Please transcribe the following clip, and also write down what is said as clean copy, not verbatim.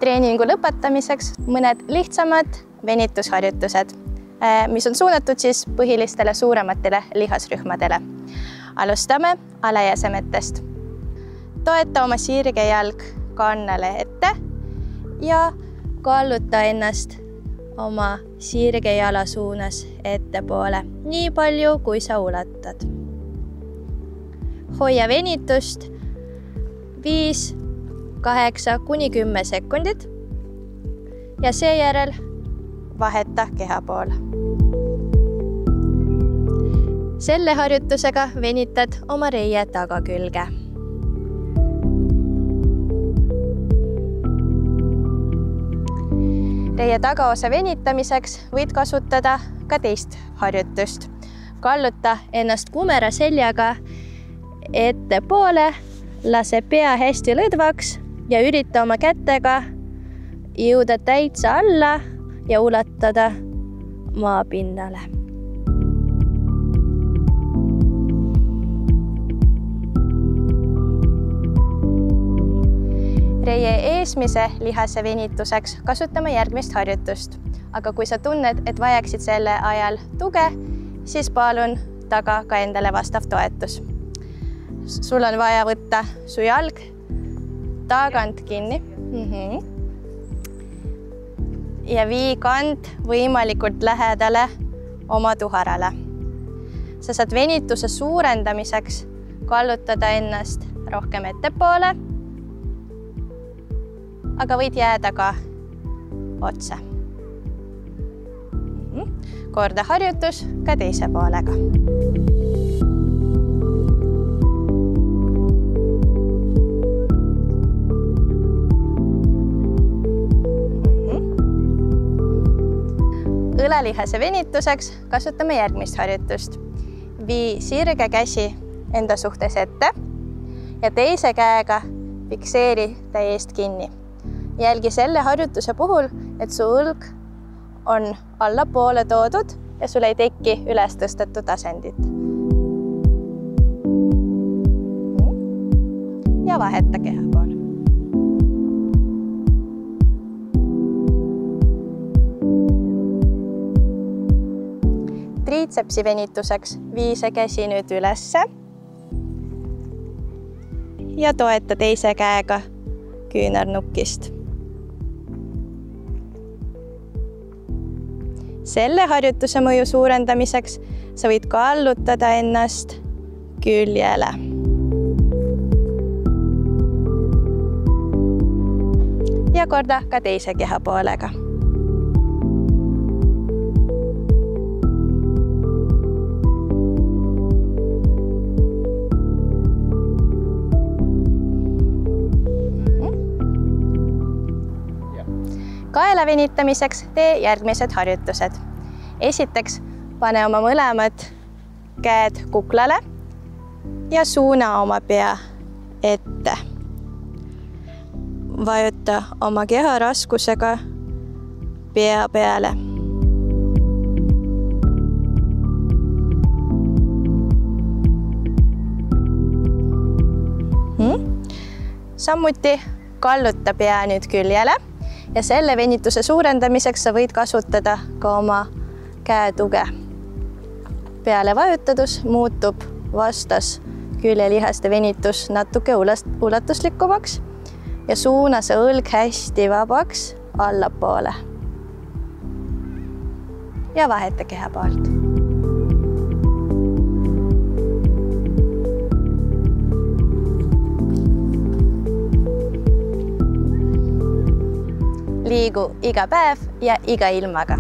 treeningu lõpetamiseks mõned lihtsamad venitusharjutused, mis on suunatud siis põhilistele suurematele lihasrühmadele. Alustame alajäsemetest. Toeta oma sirge jalg kannale ette ja kalluta ennast oma sirge jala suunas ettepoole, nii palju, kui sa ulatad. Hoia venitust 5, 8 kuni 10 sekundit ja seejärel vaheta keha pool. Selle harjutusega venitad oma reie tagakülge. Reie tagaosa venitamiseks võid kasutada ka teist harjutust. Kalluta ennast kumera seljaga ettepoole, lase pea hästi lõdvaks ja ürita oma kätega jõuda täitsa alla ja ulatada maapinnale. Reie eesmise lihase venituseks kasutame järgmist harjutust, aga kui sa tunned, et vajaksid selle ajal tuge, siis palun taga ka endale vastav toetus. Sul on vaja võtta su jalg tagant kinni ja vii kand võimalikult lähedale oma tuharale. Sa saad venituse suurendamiseks kallutada ennast rohkem ettepoole, aga võid jääda ka otse. Korda harjutus ka teise poolega. Õlalihase venituseks kasutame järgmist harjutust. Vii sirge käsi enda suhtes ette ja teise käega fikseeri täiesti kinni. Jälgi selle harjutuse puhul, et su õlg on allapoole toodud ja sul ei teki üles tõstetud asendit. Ja vaheta keha pool. Triitsepsi venituseks vii see käsi nüüd ülesse ja toeta teise käega küünarnukist. Selle harjutuse mõju suurendamiseks sa võid kallutada ennast küljele. Ja korda ka teise keha poolega. Kaela venitamiseks tee järgmised harjutused. Esiteks, pane oma mõlemad käed kuklale ja suuna oma pea ette. Vajuta oma keha raskusega pea peale. Samuti kalluta pea nüüd küljele. Ja selle venituse suurendamiseks sa võid kasutada ka oma käe tuge. Peale vajutadus muutub vastas küljelihaste venitus natuke ulatuslikumaks ja suuna see õlg hästi vabaks allapoole. Ja vaheta keha poolt. Liigu iga päev ja iga ilmaga.